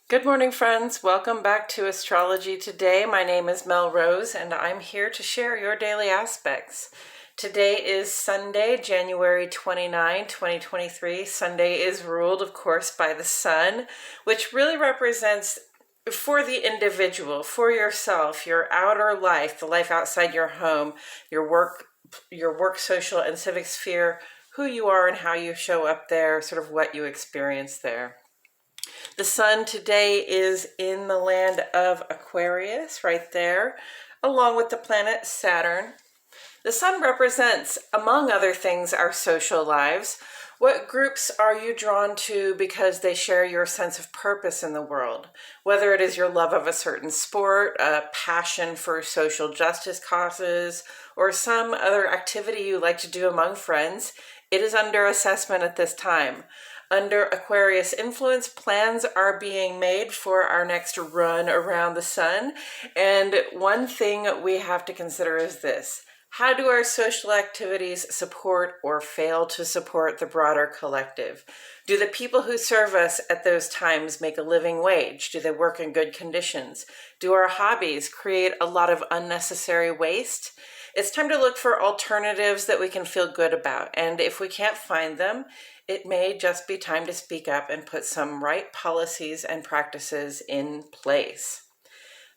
Good morning, friends. Welcome back to Astrology Today. My name is Mel Rose, and I'm here to share your daily aspects. Today is Sunday, January 29, 2023. Sunday is ruled, of course, by the sun, which really represents for the individual, for yourself, your outer life, the life outside your home, your work, social and civic sphere, who you are and how you show up there, sort of what you experience there. The sun today is in the land of Aquarius, right there, along with the planet Saturn. The sun represents, among other things, our social lives. What groups are you drawn to because they share your sense of purpose in the world? Whether it is your love of a certain sport, a passion for social justice causes, or some other activity you like to do among friends, it is under assessment at this time. Under Aquarius influence, plans are being made for our next run around the sun. And one thing we have to consider is this: how do our social activities support or fail to support the broader collective? Do the people who serve us at those times make a living wage? Do they work in good conditions? Do our hobbies create a lot of unnecessary waste? It's time to look for alternatives that we can feel good about. And if we can't find them, it may just be time to speak up and put some right policies and practices in place.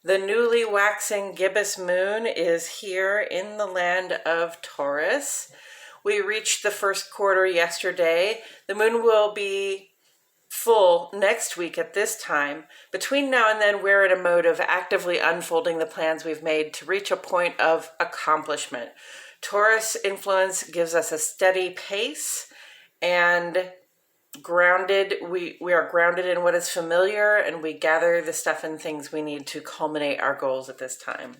The newly waxing gibbous moon is here in the land of Taurus. We reached the first quarter yesterday. The moon will be full next week at this time. Between now and then, we're in a mode of actively unfolding the plans we've made to reach a point of accomplishment. Taurus influence gives us a steady pace and grounded. We are grounded in what is familiar, and we gather the stuff and things we need to culminate our goals at this time.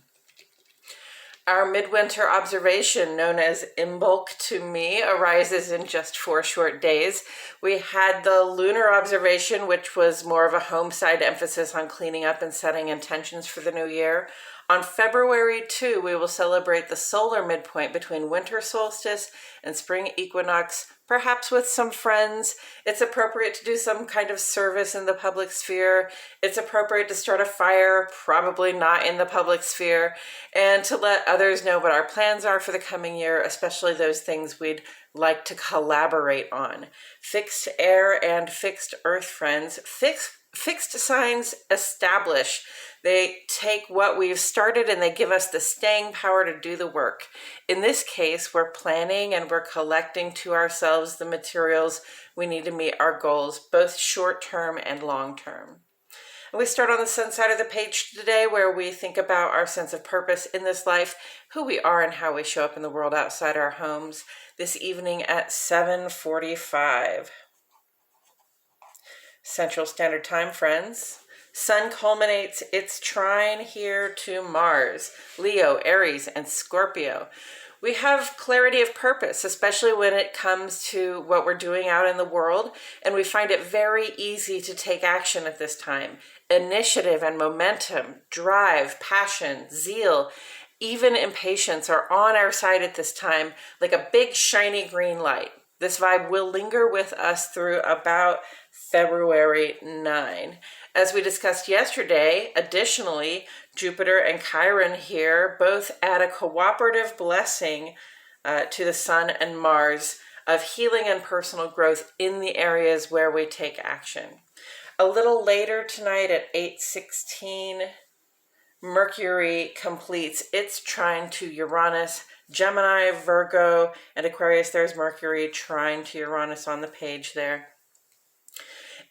Our midwinter observation, known as Imbolc to me, arises in just 4 short days. We had the lunar observation, which was more of a home side emphasis on cleaning up and setting intentions for the new year. On February 2, we will celebrate the solar midpoint between winter solstice and spring equinox, perhaps with some friends. It's appropriate to do some kind of service in the public sphere. It's appropriate to start a fire, probably not in the public sphere, and to let others know what our plans are for the coming year, especially those things we'd like to collaborate on. Fixed air and fixed earth friends, fixed signs establish. They take what we've started and they give us the staying power to do the work. In this case, we're planning and we're collecting to ourselves the materials we need to meet our goals, both short-term and long-term. And we start on the sun side of the page today, where we think about our sense of purpose in this life, who we are and how we show up in the world outside our homes, this evening at 7:45. Central Standard Time, friends. Sun culminates its trine here to Mars, Leo, Aries, and Scorpio. We have clarity of purpose, especially when it comes to what we're doing out in the world, and we find it very easy to take action at this time. Initiative and momentum, drive, passion, zeal, even impatience are on our side at this time, like a big shiny green light. This vibe will linger with us through about February 9. As we discussed yesterday, additionally, Jupiter and Chiron here both add a cooperative blessing to the Sun and Mars of healing and personal growth in the areas where we take action. A little later tonight at 8:16, Mercury completes its trine to Uranus, Gemini, Virgo, and Aquarius. There's Mercury trine to Uranus on the page there.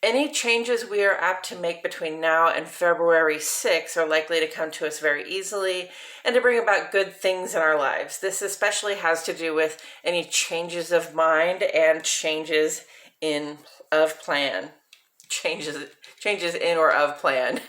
Any changes we are apt to make between now and February 6 are likely to come to us very easily and to bring about good things in our lives. This especially has to do with any changes of mind and changes of plan. Changes in or of plan.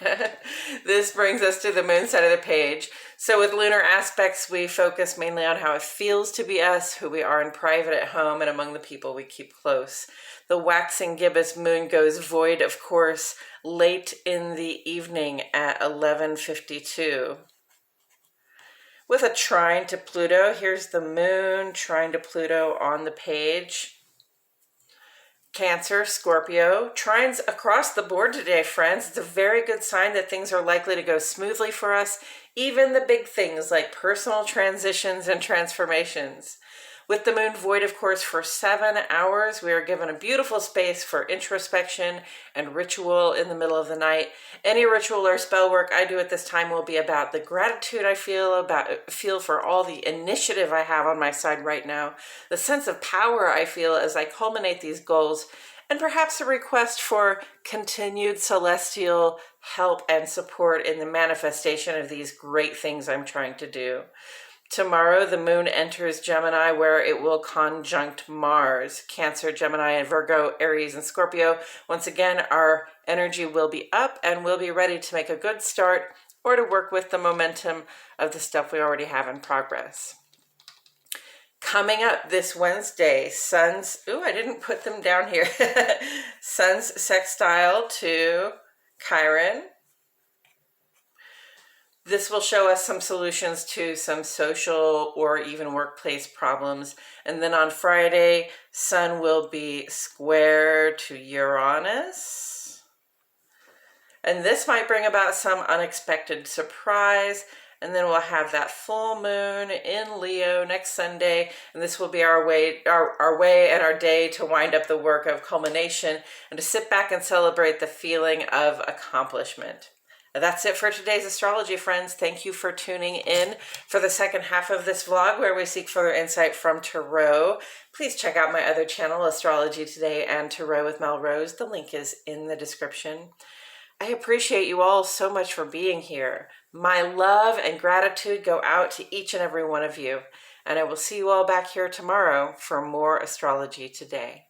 This brings us to the moon side of the page. So with lunar aspects, we focus mainly on how it feels to be us, who we are in private at home, and among the people we keep close. The waxing gibbous moon goes void, of course, late in the evening at 11:52. With a trine to Pluto, here's the moon trine to Pluto on the page. Cancer, Scorpio, trines across the board today, friends. It's a very good sign that things are likely to go smoothly for us, even the big things like personal transitions and transformations. With the moon void, of course, for 7 hours, we are given a beautiful space for introspection and ritual in the middle of the night. Any ritual or spell work I do at this time will be about the gratitude I feel for all the initiative I have on my side right now, the sense of power I feel as I culminate these goals, and perhaps a request for continued celestial help and support in the manifestation of these great things I'm trying to do. Tomorrow, the moon enters Gemini, where it will conjunct Mars. Cancer, Gemini, and Virgo, Aries, and Scorpio. Once again, our energy will be up and we'll be ready to make a good start or to work with the momentum of the stuff we already have in progress. Coming up this Wednesday, Sun's, I didn't put them down here. Sun's sextile to Chiron. This will show us some solutions to some social or even workplace problems. And then on Friday, Sun will be square to Uranus. And this might bring about some unexpected surprise. And then we'll have that full moon in Leo next Sunday. And this will be our way and our day to wind up the work of culmination and to sit back and celebrate the feeling of accomplishment. That's it for today's astrology, friends. Thank you for tuning in for the second half of this vlog where we seek further insight from Tarot. Please check out my other channel, Astrology Today and Tarot with Mel Rose. The link is in the description. I appreciate you all so much for being here. My love and gratitude go out to each and every one of you. And I will see you all back here tomorrow for more Astrology Today.